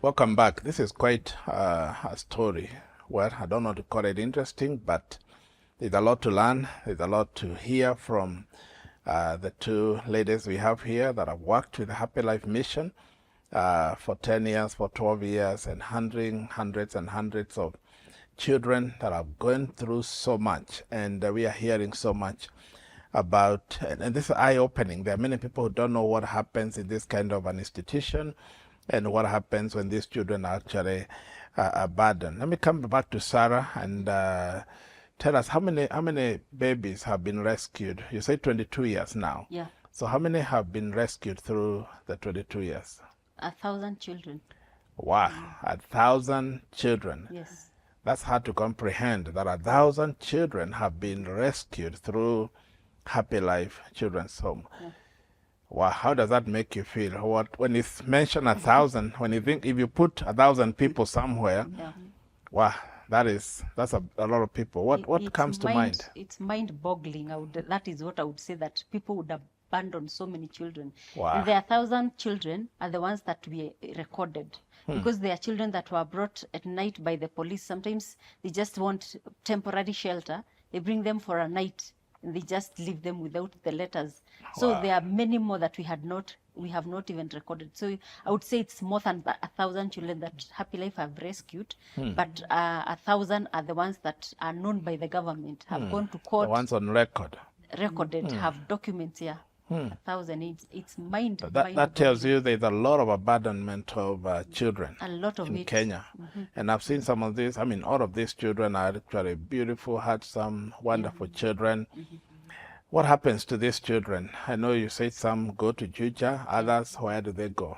Welcome back. This is quite a story. Well, I don't know to call it interesting, but there's a lot to learn. There's a lot to hear from the two ladies we have here that have worked with the Happy Life Mission for 10 years, for 12 years, and handling hundreds and hundreds of children that are going through so much. And we are hearing so much about, and this is eye-opening. There are many people who don't know what happens in this kind of an institution and what happens when these children are actually abandoned. Let me come back to Sarah and tell us how many babies have been rescued. You say 22 years now. Yeah. So how many have been rescued through the 22 years? 1,000 children. Wow, 1,000 children. Yes. That's hard to comprehend, that 1,000 children have been rescued through Happy Life Children's Home. Yeah. Wow, how does that make you feel? When you mention 1,000, when you think if you put 1,000 people somewhere, Yeah. wow, that's a lot of people. What comes to mind? It's mind-boggling. That is what I would say, that people would abandon so many children. Wow. And the 1,000 children are the ones that we recorded. Because they are children that were brought at night by the police. Sometimes they just want temporary shelter. They bring them for a night and they just leave them without the letters. So Wow. there are many more that we have not even recorded. So I would say it's more than 1,000 children that Happy Life have rescued, but 1,000 are the ones that are known by the government, have gone to court, The ones on record. recorded, have documents here. 1,000. It's mind. That tells you there's a lot of abandonment of children a lot of in it. Kenya. And I've seen some of these. I mean, all of these children are actually beautiful, handsome, wonderful children. What happens to these children? I know you said some go to Juja, others, where do they go?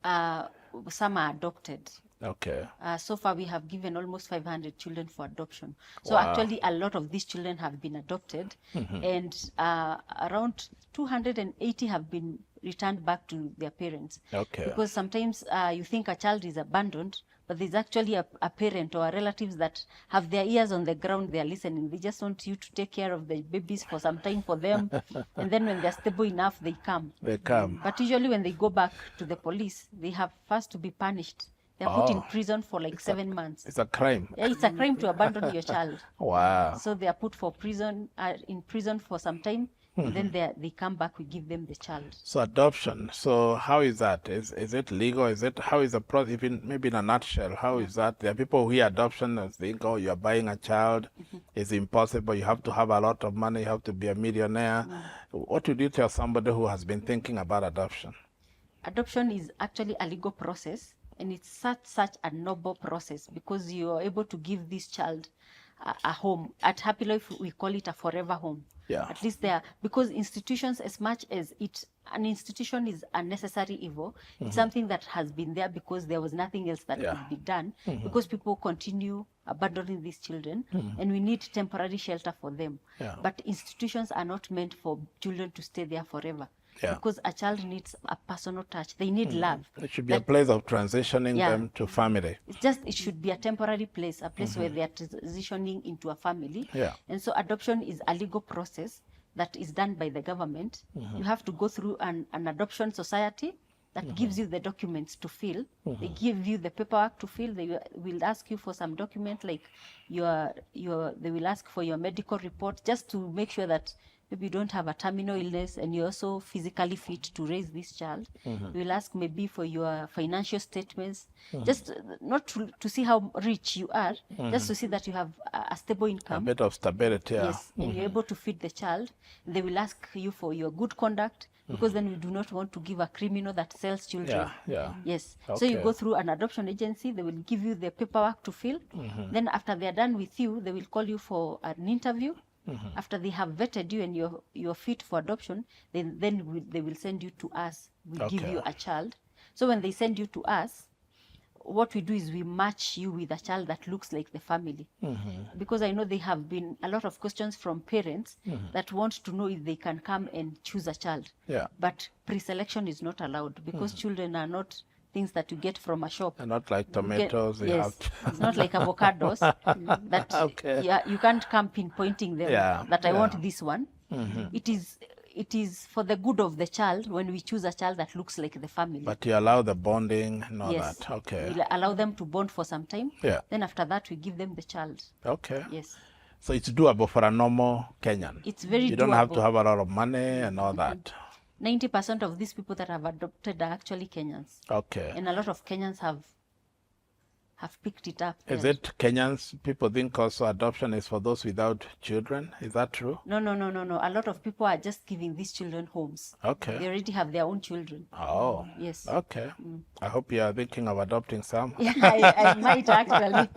Some are adopted. Okay. So far, we have given almost 500 children for adoption. So Wow. actually, a lot of these children have been adopted, and around 280 have been returned back to their parents. Okay. Because sometimes you think a child is abandoned, but there's actually a parent or a relatives that have their ears on the ground, they are listening. They just want you to take care of the babies for some time for them, and then when they're stable enough, they come. They come. But usually when they go back to the police, they have first to be punished. They're put in prison for like 7 months. It's a crime. Yeah, it's a crime to abandon your child. Wow. So they are put in prison for some time, and then they come back, we give them the child. So adoption. So how is that? Is it legal? How is the process? Even maybe in a nutshell, how is that? There are people who hear adoption and think, oh, you are buying a child. It's impossible. You have to have a lot of money. You have to be a millionaire. What would you tell somebody who has been thinking about adoption? Adoption is actually a legal process, and it's such a noble process because you are able to give this child a home. At Happy Life, we call it a forever home. Yeah. At least there, because institutions, as much as an institution is a necessary evil, it's something that has been there because there was nothing else that could be done, because people continue abandoning these children, and we need temporary shelter for them. Yeah. But institutions are not meant for children to stay there forever. Yeah. Because a child needs a personal touch. They need love. It should be a place of transitioning Yeah. them to family. It should be a temporary place, a place where they are transitioning into a family. Yeah. And so adoption is a legal process that is done by the government. You have to go through an adoption society that gives you the documents to fill. They give you the paperwork to fill. They will ask you for some document, like they will ask for your medical report, just to make sure that maybe you don't have a terminal illness and you're also physically fit to raise this child. They will ask maybe for your financial statements, just not to see how rich you are, just to see that you have a stable A income. bit of stability. Yeah. Yes, and you're able to feed the child. They will ask you for your good conduct, because then we do not want to give a criminal that sells children. Yeah. Yes. So you Okay. go through an adoption agency, they will give you the paperwork to fill. Then after they're done with you, they will call you for an interview. After they have vetted you and you're fit for adoption, then they will send you to us. We give Okay. you a child. So when they send you to us, what we do is we match you with a child that looks like the family. Because I know there have been a lot of questions from parents that want to know if they can come and choose a child. Yeah. But pre-selection is not allowed, because children are not things that you get from a shop. And not like tomatoes. You have to It's not like avocados that Okay. you can't come pinpointing them, Yeah, that I yeah. want this one. It is it is for the good of the child when we choose a child that looks like the family. But you allow the bonding and all Yes. that. Okay. We allow them to bond for some time. Yeah. Then after that, we give them the child. Okay. Yes. So it's doable for a normal Kenyan. It's very You don't have to doable. have a lot of money and all that. 90% of these people that have adopted are actually Kenyans. Okay. And a lot of Kenyans have picked it up. Is there. it Kenyans? People think also adoption is for those without children. Is that true? No. A lot of people are just giving these children homes. Okay. They already have their own children. Oh. Yes. Okay. I hope you are thinking of adopting some. Yeah, I might actually.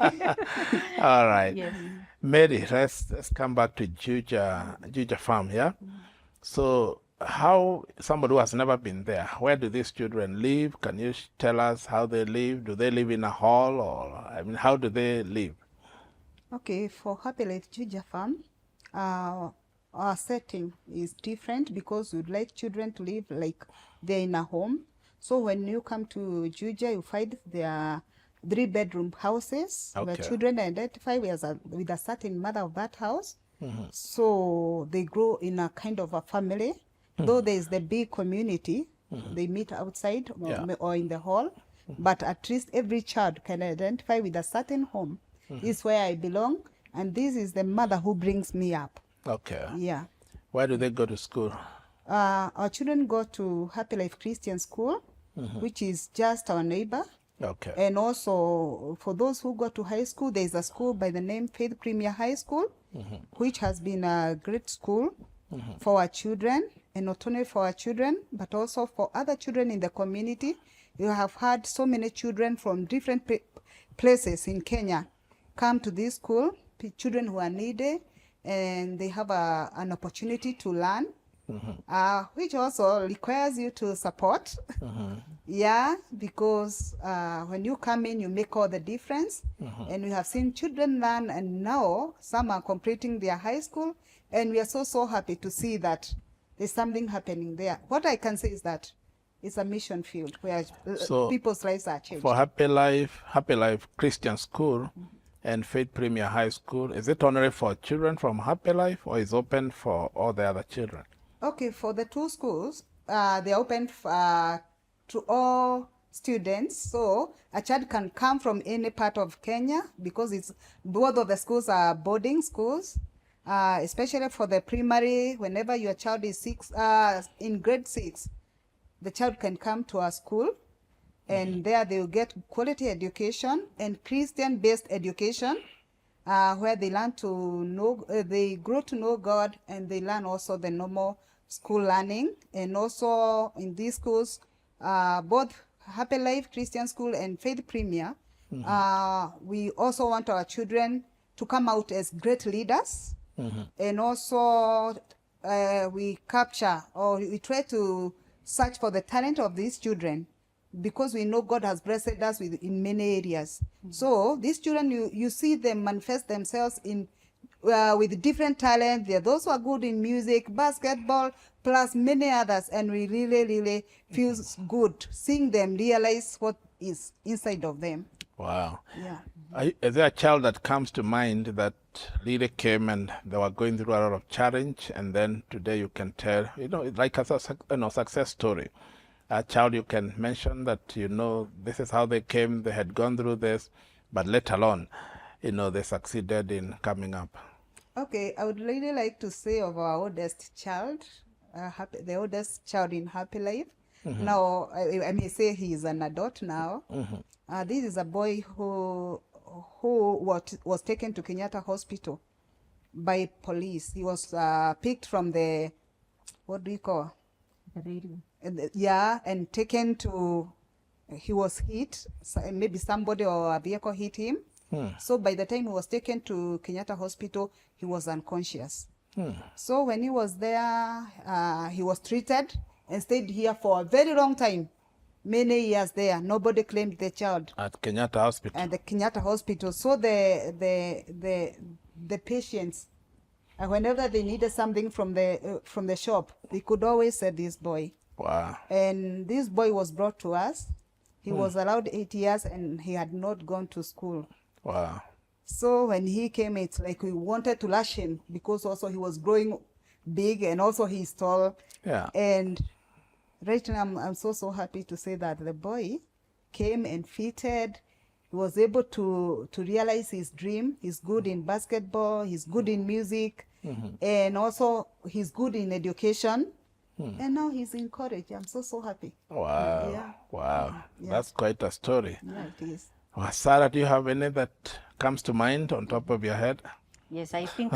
All right. Yes. Mary, let's come back to Juja Farm, yeah? So how, somebody who has never been there, where do these children live? Can you tell us how they live? Do they live in a hall, or, I mean, how do they live? Okay, for Happy Life Juja Farm, our setting is different because we'd like children to live like they're in a home. So when you come to Juja, you find there 3-bedroom houses where Okay. children identify with a certain mother of that house. So they grow in a kind of a family. Though there is the big community, they meet outside or in the hall, but at least every child can identify with a certain home. This is where I belong, and this is the mother who brings me up. Okay. Yeah. Where do they go to school? Our children go to Happy Life Christian School, which is just our neighbor. Okay. And also, for those who go to high school, there is a school by the name Faith Premier High School, which has been a great school for our children, and not only for our children, but also for other children in the community. You have had so many children from different places in Kenya come to this school, children who are needy, and they have an opportunity to learn, which also requires you to support. Yeah, because when you come in, you make all the difference. And we have seen children learn, and now some are completing their high school, and we are so happy to see that there's something happening there. What I can say is that it's a mission field where So, people's lives are changed. For Happy Life Christian School and Faith Premier High School, is it only for children from Happy Life, or is open for all the other children? Okay, for the two schools, they're open to all students. So a child can come from any part of Kenya because both of the schools are boarding schools. Especially for the primary, whenever your child is in grade 6, the child can come to our school, and there they will get quality education and Christian-based education, where they learn to know, they grow to know God, and they learn also the normal school learning. And also in these schools, both Happy Life Christian School and Faith Premier, we also want our children to come out as great leaders. And also we capture, or we try to search for the talent of these children, because we know God has blessed us in many areas. So these children, you see them manifest themselves with different talent. There are those who are good in music, basketball, plus many others, and we really feels good seeing them realize what is inside of them. Wow. Yeah. Is there a child that comes to mind that really came and they were going through a lot of challenge, and then today you can tell, like a success story? A child you can mention that, this is how they came, they had gone through this, but later on, they succeeded in coming up. Okay, I would really like to say of our oldest child, the oldest child in Happy Life. Now, I may say he is an adult now. This is a boy who was taken to Kenyatta Hospital by police. He was picked from the, what do you call? The radio. Yeah, and taken to, he was hit, maybe somebody or a vehicle hit him. So by the time he was taken to Kenyatta Hospital, he was unconscious. So when he was there, he was treated and stayed here for a very long time. Many years there, nobody claimed the child. At Kenyatta Hospital? At the Kenyatta Hospital. So the patients, whenever they needed something from the shop, they could always say this boy. Wow. And this boy was brought to us. He was allowed 8 years, and he had not gone to school. Wow. So when he came, it's like we wanted to lash him, because also he was growing big, and also he's tall. Yeah. And right now, I'm so happy to say that the boy came and fitted. He was able to realize his dream. He's good in basketball. He's good in music. And also he's good in education. And now he's in college. I'm so happy. Wow. Yeah. Wow. Yeah. That's quite a story. Yeah, it is. Well, Sarah, do you have any that comes to mind on top of your head? Yes, I think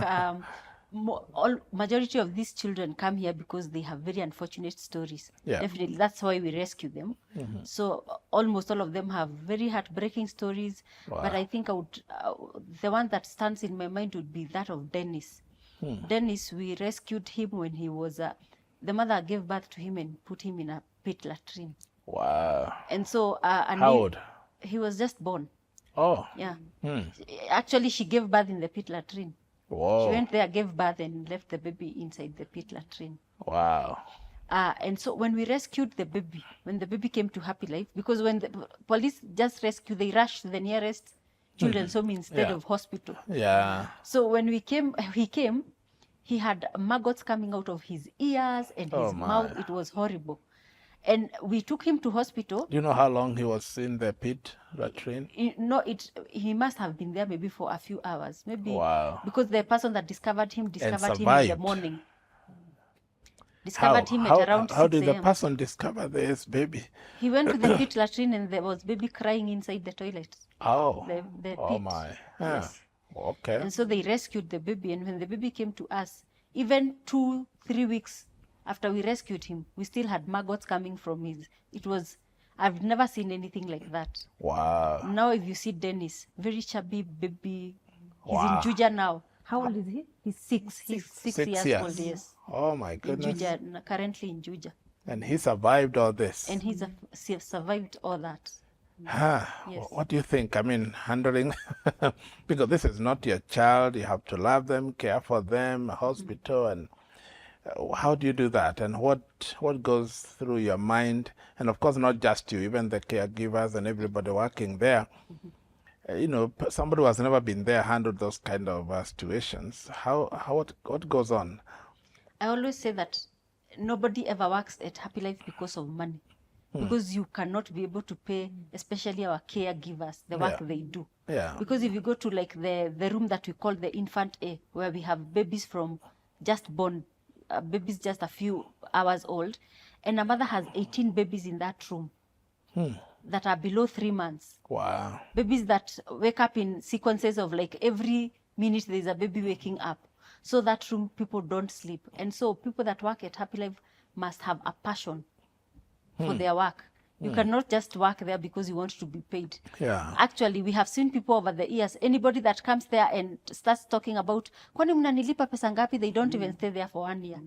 majority of these children come here because they have very unfortunate stories. Yeah. Definitely, that's why we rescue them. So almost all of them have very heartbreaking stories. Wow. But I think I would, the one that stands in my mind would be that of Dennis. Dennis, we rescued him when he was, the mother gave birth to him and put him in a pit latrine. Wow. And so, How old? He was just born. Oh. Yeah. Actually, she gave birth in the pit latrine. Whoa. She went there, gave birth, and left the baby inside the pit latrine. Wow. And so when we rescued the baby, when the baby came to Happy Life, because when the police just rescue, they rush to the nearest children's home instead Yeah. of hospital. Yeah. So when he came, he had maggots coming out of his ears and Oh, his my. mouth. It was horrible. And we took him to hospital. Do you know how long he was in the pit latrine? He must have been there maybe for a few hours, maybe. Wow. Because the person that discovered him him in the survived. morning. Discovered him at around 6 How did the a.m. person discover this baby? He went to the pit latrine and there was baby crying inside the toilet. Oh. The Oh pit. my. Yeah. Yes. Okay. And so they rescued the baby, and when the baby came to us, even 2-3 weeks after we rescued him, we still had maggots coming from I've never seen anything like that. Wow. Now if you see Dennis, very chubby baby, he's Wow. in Juja now. How old is he? He's 6. He's 6 6 years years. old, yes. Oh my In goodness. Juja, currently in Juja. And he survived all this. And he's survived all that. Huh. Yes. What do you think? I mean, handling, because this is not your child. You have to love them, care for them, hospital, and how do you do that? And what goes through your mind? And of course, not just you, even the caregivers and everybody working there. Somebody who has never been there handled those kind of situations. What goes on? I always say that nobody ever works at Happy Life because of money. Because you cannot be able to pay, especially our caregivers, the work they do. Yeah. Because if you go to like the room that we call the infant A, where we have babies from just born, babies just a few hours old, and a mother has 18 babies in that room that are below 3 months. Wow. Babies that wake up in sequences of like every minute there's a baby waking up. So that room, people don't sleep. And so people that work at Happy Life must have a passion for their work. You cannot just work there because you want to be paid. Yeah. Actually, we have seen people over the years, anybody that comes there and starts talking about, kwani mnanilipa pesa ngapi, they don't even stay there for 1 year.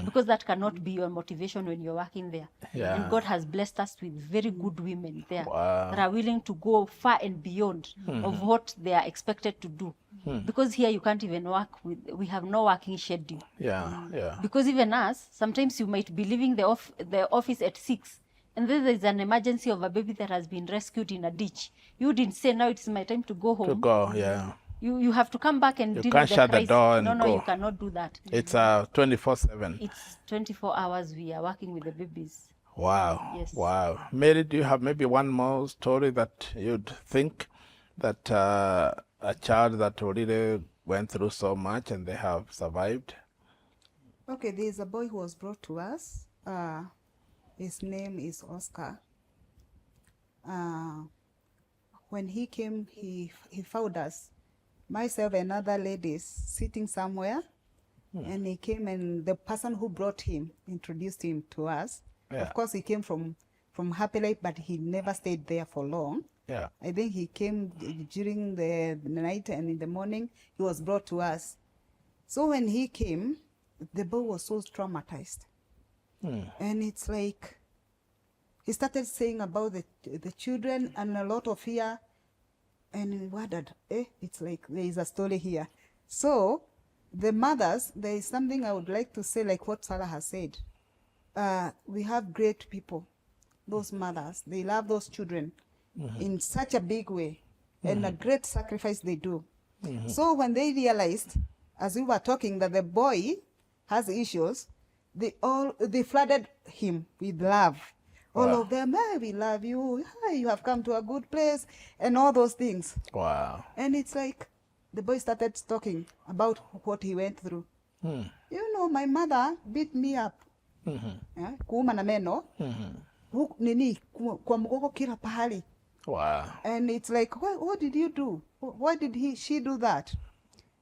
Because that cannot be your motivation when you're working there. Yeah. And God has blessed us with very good women there Wow. that are willing to go far and beyond of what they are expected to do. Because here you can't even work we have no working schedule. Yeah. Yeah. Because even us, sometimes you might be leaving the office at 6, and then there's an emergency of a baby that has been rescued in a ditch. You didn't say, now it's my time to go home. To go, yeah. You have to come back and You deal can't with the shut the crisis. door and no, go. you cannot do that. It's 24/7. It's 24 hours we are working with the babies. Wow. Yes. Wow. Mary, do you have maybe one more story that you'd think that a child that really went through so much and they have survived? Okay, there's a boy who was brought to us. His name is Oscar. When he came, he found us, myself and other ladies, sitting somewhere. And he came, and the person who brought him introduced him to us. Yeah. Of course, he came from Happy Life, but he never stayed there for long. Yeah. I think he came during the night, and in the morning, he was brought to us. So when he came, the boy was so traumatized. And it's like, he started saying about the children and a lot of fear. And we wondered, it's like there is a story here. So the mothers, there is something I would like to say, like what Sarah has said. We have great people. Those mothers, they love those children in such a big way, and a great sacrifice they do. So when they realized, as we were talking, that the boy has issues, they flooded him with love. All Wow. of them, hey, we love you. Hey, you have come to a good place, and all those things. Wow. And it's like the boy started talking about what he went through. You know, my mother beat me up. Kuuma na meno. Kwa mgogo kila pahali. Wow. And it's like, what did you do? Why did she do that?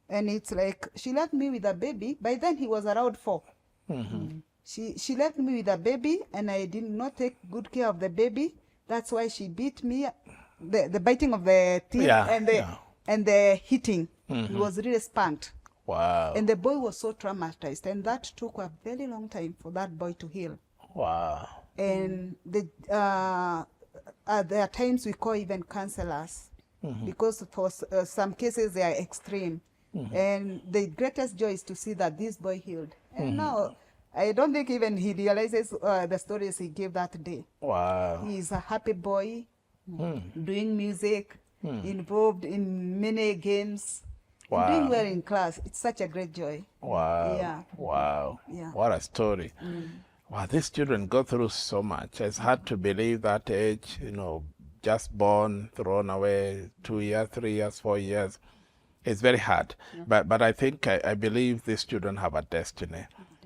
And it's like, she left me with a baby. By then he was around 4. She left me with a baby, and I did not take good care of the baby. That's why she beat me. The biting of the teeth and the hitting. He was really spanked. Wow. And the boy was so traumatized, and that took a very long time for that boy to heal. Wow. And there are times we call even counselors, because for some cases they are extreme. And the greatest joy is to see that this boy healed. And now, I don't think even he realizes the stories he gave that day. Wow. He's a happy boy, doing music, involved in many games, Wow. doing well in class. It's such a great joy. Wow. Yeah. Wow. Yeah. What a story. Wow, these children go through so much. It's hard to believe that age, you know, just born, thrown away, 2 years, 3 years, 4 years. It's very hard. But I think, I believe these children have a destiny.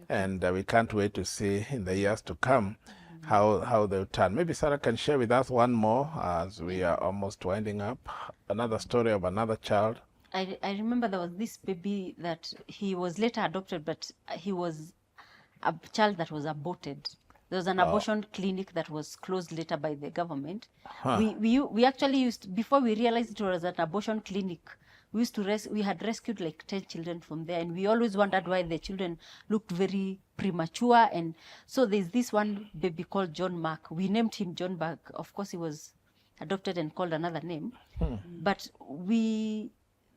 And we can't wait to see in the years to come how they'll turn. Maybe Sarah can share with us one more as we are almost winding up. Another story of another child. I remember there was this baby that he was later adopted, but he was a child that was aborted. There was an abortion clinic that was closed later by the government. We actually used, before we realized it was an abortion clinic, we had rescued like 10 children from there, and we always wondered why the children looked very premature. And so there's this one baby called John Mark. We named him John Mark. Of course, he was adopted and called another name. But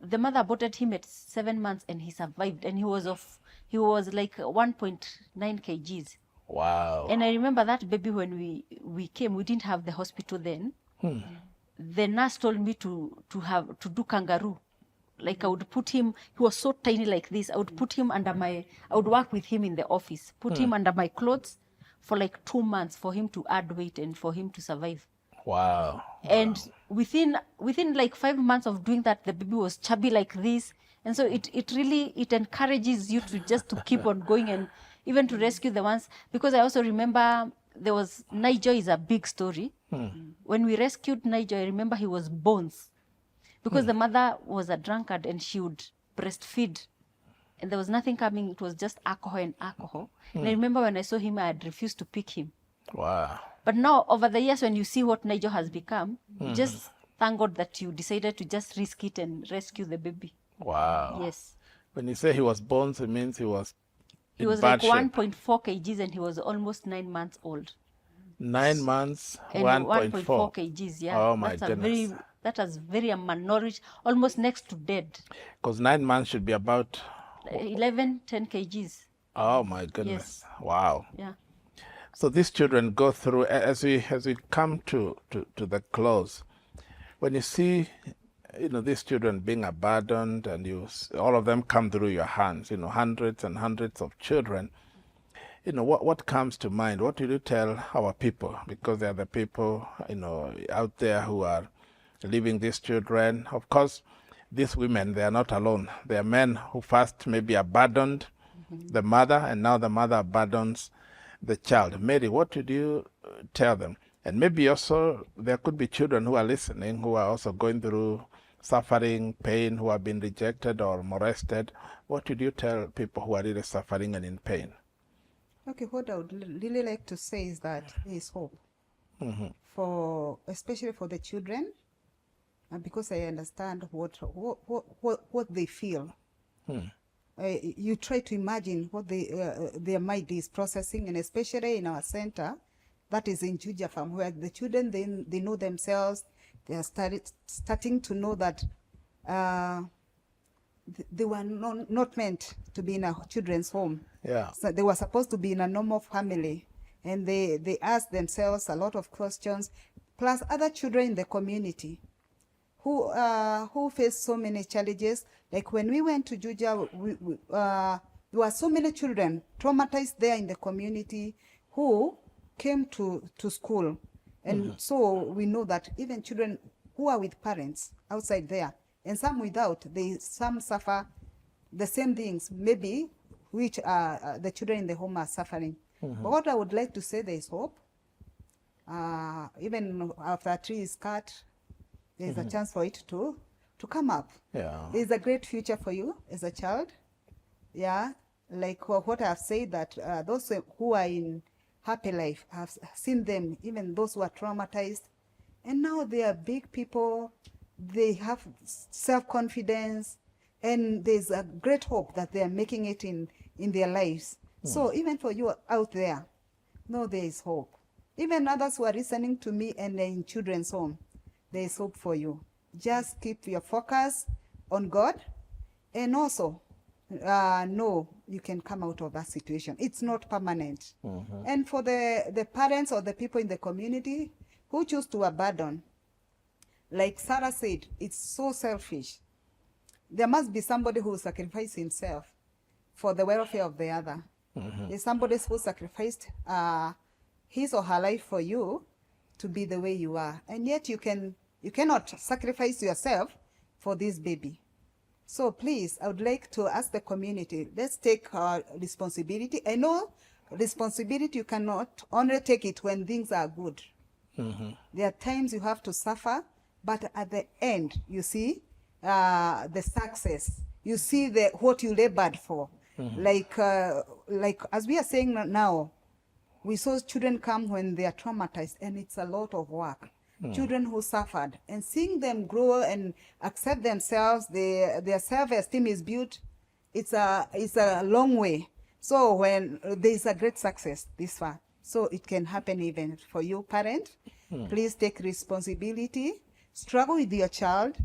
the mother aborted him at 7 months, and he survived. And he was like 1.9 kgs. Wow. And I remember that baby when we came, we didn't have the hospital then. The nurse told me to do kangaroo. Like I would put him, he was so tiny like this, I would put him I would work with him in the office, put him under my clothes for like 2 months for him to add weight and for him to survive. Wow. And within like 5 months of doing that, the baby was chubby like this. And so it really encourages you to keep on going, and even to rescue the ones. Because I also remember there was, Niger is a big story. When we rescued Niger, I remember he was bones. Because the mother was a drunkard and she would breastfeed. And there was nothing coming. It was just alcohol and alcohol. And I remember when I saw him, I had refused to pick him. Wow. But now, over the years, when you see what Niger has become, just thank God that you decided to just risk it and rescue the baby. Wow. Yes. When you say he was bones, it means he was He was like 1.4 kgs, and he was almost 9 months old. 9 months, And 1.4 kgs, yeah. Oh my goodness. That was very malnourished, almost next to dead. Because 9 months should be about 10 kgs. Oh my goodness. Wow. Yeah. So these children go through, as we come to the close, when you see, you know, these children being abandoned, and all of them come through your hands, you know, hundreds and hundreds of children, you know, what comes to mind? What do you tell our people? Because they are the people, you know, out there who are leaving these children. Of course, these women, they are not alone. They are men who first maybe abandoned the mother, and now the mother abandons the child. Mary, what did you tell them? And maybe also there could be children who are listening who are also going through suffering, pain, who have been rejected or molested. What did you tell people who are really suffering and in pain? Okay, what I would really like to say is that there is hope, especially for the children, because I understand what they feel. You try to imagine what their mind is processing, and especially in our center, that is in Juja Farm, where the children, they know themselves. They are starting to know that they were not meant to be in a children's home. Yeah. So they were supposed to be in a normal family, and they ask themselves a lot of questions, plus other children in the community who face so many challenges. Like when we went to Juja, There were so many children traumatized there in the community who came to school. And so we know that even children who are with parents outside there, and some without, some suffer the same things, maybe, which the children in the home are suffering. But what I would like to say, there is hope. Even after a tree is cut, there is a chance for it to come up. Yeah. There is a great future for you as a child. Yeah, like what I have said, that those who are in happy life, I have seen them, even those who are traumatized, and now they are big people. They have self-confidence, and there's a great hope that they are making it in their lives. So even for you out there, no, there is hope. Even others who are listening to me and in children's home, there is hope for you. Just keep your focus on God, and also know you can come out of that situation. It's not permanent. And for the parents or the people in the community who choose to abandon, like Sarah said, it's so selfish. There must be somebody who sacrificed himself for the welfare of the other. There's somebody who sacrificed his or her life for you to be the way you are. And yet you cannot sacrifice yourself for this baby. So please, I would like to ask the community, let's take responsibility. I know responsibility, you cannot only take it when things are good. There are times you have to suffer, but at the end, you see the success. You see what you labored for. Like as we are saying now, we saw children come when they are traumatized, and it's a lot of work. Children who suffered, and seeing them grow and accept themselves, their self-esteem is built. It's a long way. So when there's a great success this far, so it can happen even for you, parent. Please take responsibility. Struggle with your child.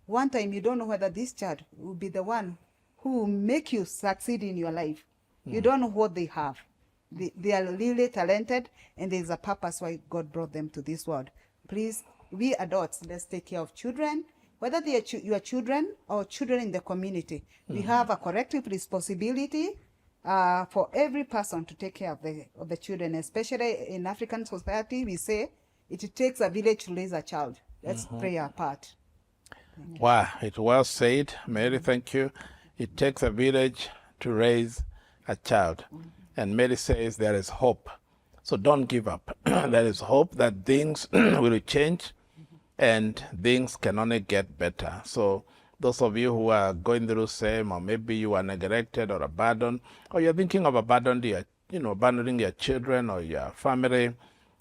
One time you don't know whether this child will be the one who will make you succeed in your life. You don't know what they have. They are really talented, and there's a purpose why God brought them to this world. Please, we adults, let's take care of children, whether they are your children or children in the community. We have a collective responsibility for every person to take care of the children, especially in African society. We say it takes a village to raise a child. Let's play our part. Wow, it was said. Mary, thank you. It takes a village to raise a child. And Mary says there is hope. So don't give up. There is hope that things will change, and things can only get better. So those of you who are going through same, or maybe you are neglected or abandoned, or you're thinking of abandoning your children or your family,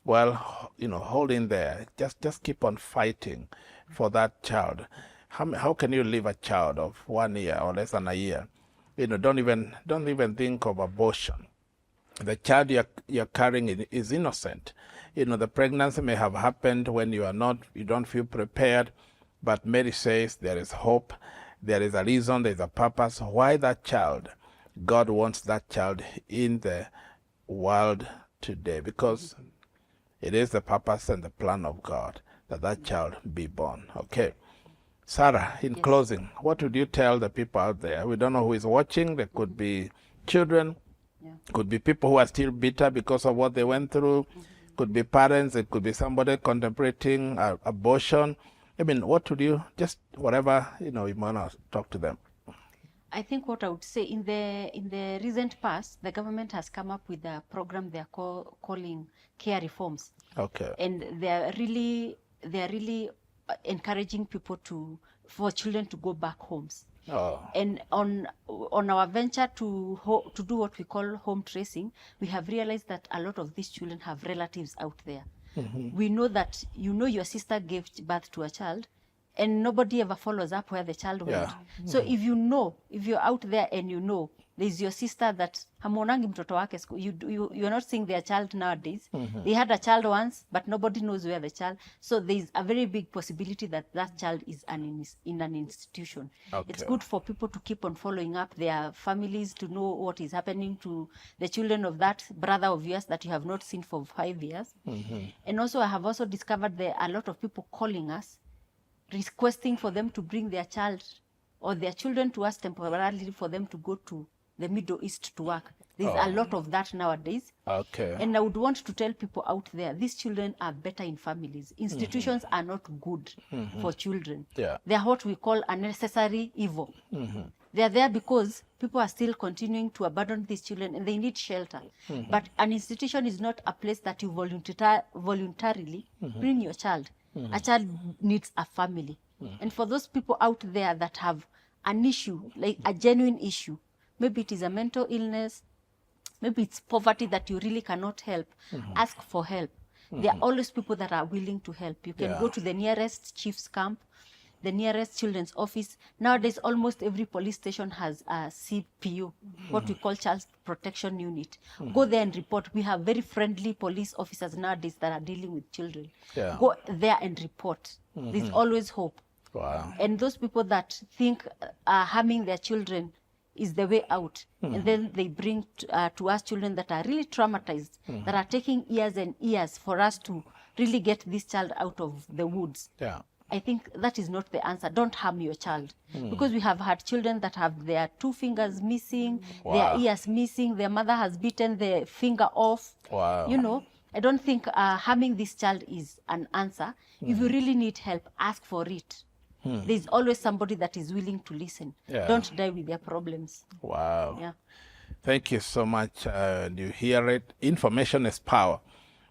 well, hold in there. Just keep on fighting for that child. How can you leave a child of 1 year or less than a year? Don't even think of abortion. The child you're carrying is innocent. The pregnancy may have happened when you don't feel prepared, but Mary says there is hope, there is a reason, there is a purpose why that child, God wants that child in the world today, because it is the purpose and the plan of God that child be born. Okay. Sarah, in closing, what would you tell the people out there? We don't know who is watching. There could be children, could be people who are still bitter because of what they went through, could be parents, it could be somebody contemplating abortion. I mean, what would you, just whatever, you want to talk to them? I think what I would say, in the recent past, the government has come up with a program they are calling care reforms. Okay. And they are really encouraging people for children to go back homes. Oh. And on our venture to do what we call home tracing, we have realized that a lot of these children have relatives out there. We know that your sister gave birth to a child, and nobody ever follows up where the child went. So if you're out there and there's your sister that hamonangi mtoto wake, you're not seeing their child nowadays. They had a child once, but nobody knows where the child. So there's a very big possibility that child is in an institution. Okay. It's good for people to keep on following up their families, to know what is happening to the children of that brother of yours that you have not seen for 5 years. And also, I have also discovered there are a lot of people calling us, requesting for them to bring their child or their children to us temporarily for them to go to the Middle East to work. There's a lot of that nowadays. Okay. And I would want to tell people out there, these children are better in families. Institutions are not good for children. Yeah. They are what we call a necessary evil. They are there because people are still continuing to abandon these children and they need shelter. But an institution is not a place that you voluntarily bring your child. A child needs a family. And for those people out there that have an issue, like a genuine issue, maybe it is a mental illness, maybe it's poverty that you really cannot help, ask for help. There are always people that are willing to help. You can go to the nearest chief's camp, the nearest children's office. Nowadays, almost every police station has a CPU, what we call Child Protection Unit. Go there and report. We have very friendly police officers nowadays that are dealing with children. Go there and report. There's always hope. Wow. And those people that think harming their children is the way out. And then they bring to us children that are really traumatized, that are taking years and years for us to really get this child out of the woods. Yeah. I think that is not the answer. Don't harm your child. Because we have had children that have their 2 fingers missing, their ears missing, their mother has bitten the finger off. Wow. You know, I don't think harming this child is an answer. If you really need help, ask for it. There's always somebody that is willing to listen. Don't die with their problems. Wow. Yeah. Thank you so much. You hear it. Information is power.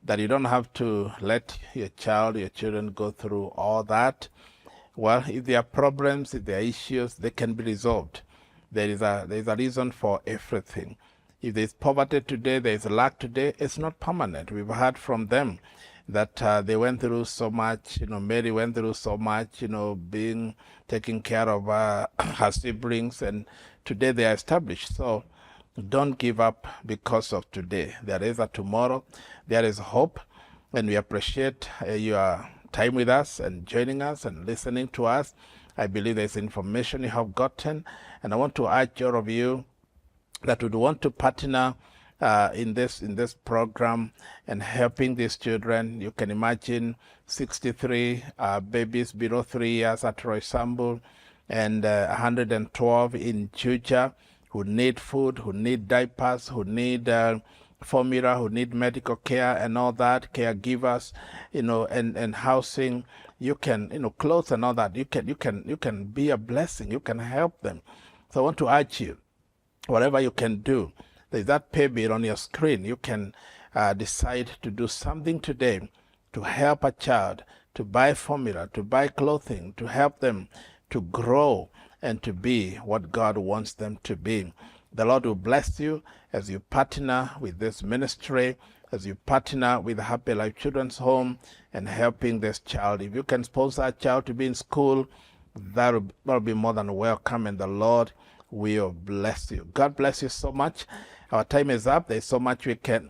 That you don't have to let your child, your children go through all that. Well, if there are problems, if there are issues, they can be resolved. There's a reason for everything. If there's poverty today, there's lack today, it's not permanent. We've heard from them that they went through so much. You know, Mary went through so much, you know, being taking care of her siblings, and today they are established. So don't give up because of today. There is a tomorrow. There is hope. And we appreciate your time with us and joining us and listening to us. I believe there's information you have gotten. And I want to urge all of you that would want to partner in this program and helping these children. You can imagine 63 babies below 3 years at Roysambu and 112 in Juja who need food, who need diapers, who need formula, who need medical care and all that, caregivers, you know, and housing. You can, you know, clothes and all that. You can be a blessing. You can help them. So I want to urge you, whatever you can do. There's that pay bill on your screen. You can decide to do something today to help a child, to buy formula, to buy clothing, to help them to grow and to be what God wants them to be. The Lord will bless you as you partner with this ministry, as you partner with Happy Life Children's Home and helping this child. If you can sponsor a child to be in school, that'll be more than welcome, and the Lord will bless you. God bless you so much. Our time is up. There's so much we can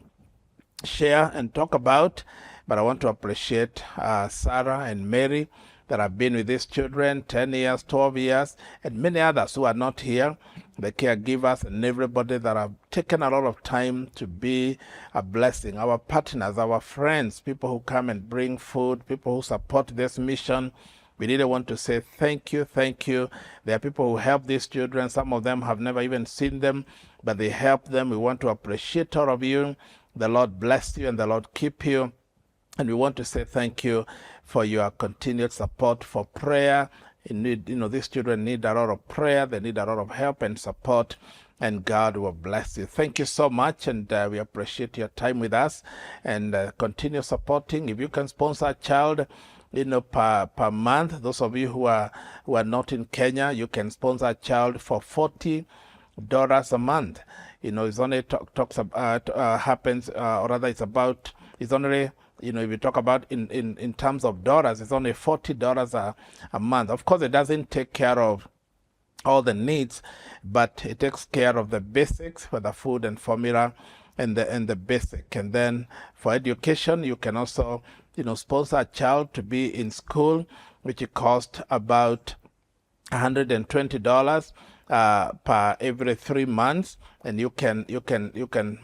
share and talk about, but I want to appreciate Sarah and Mary that have been with these children 10 years, 12 years, and many others who are not here, the caregivers and everybody that have taken a lot of time to be a blessing, our partners, our friends, people who come and bring food, people who support this mission. We really want to say thank you, thank you. There are people who help these children. Some of them have never even seen them, but they help them. We want to appreciate all of you. The Lord bless you and the Lord keep you. And we want to say thank you for your continued support, for prayer. These children need a lot of prayer. They need a lot of help and support, and God will bless you. Thank you so much, and we appreciate your time with us, and continue supporting. If you can sponsor a child, per month, those of you who are not in Kenya, you can sponsor a child for $40 a month. It's only it's only, if you talk about in terms of dollars, it's only $40 a month. Of course, it doesn't take care of all the needs, but it takes care of the basics for the food and formula and the basic. And then for education, you can also, sponsor a child to be in school, which costs about $120 per every 3 months, and you can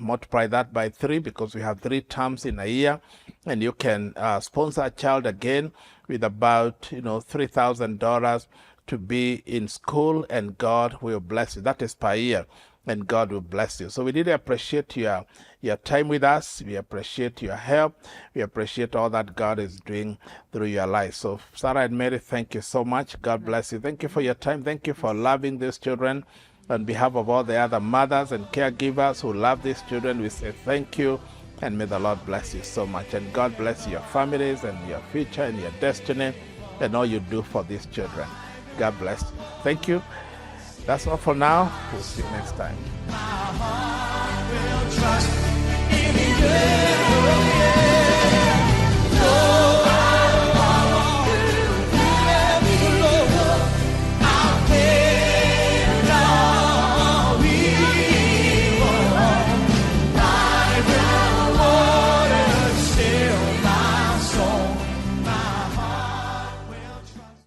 multiply that by 3 because we have 3 terms in a year, and you can sponsor a child again with about $3,000 to be in school, and God will bless you. That is per year. and God will bless you. So we really appreciate your time with us. We appreciate your help. We appreciate all that God is doing through your life. So Sarah and Mary, thank you so much. God bless you. Thank you for your time. Thank you for loving these children. On behalf of all the other mothers and caregivers who love these children, we say thank you, and may the Lord bless you so much. And God bless your families and your future and your destiny and all you do for these children. God bless you. Thank you. That's all for now. We'll see you next time.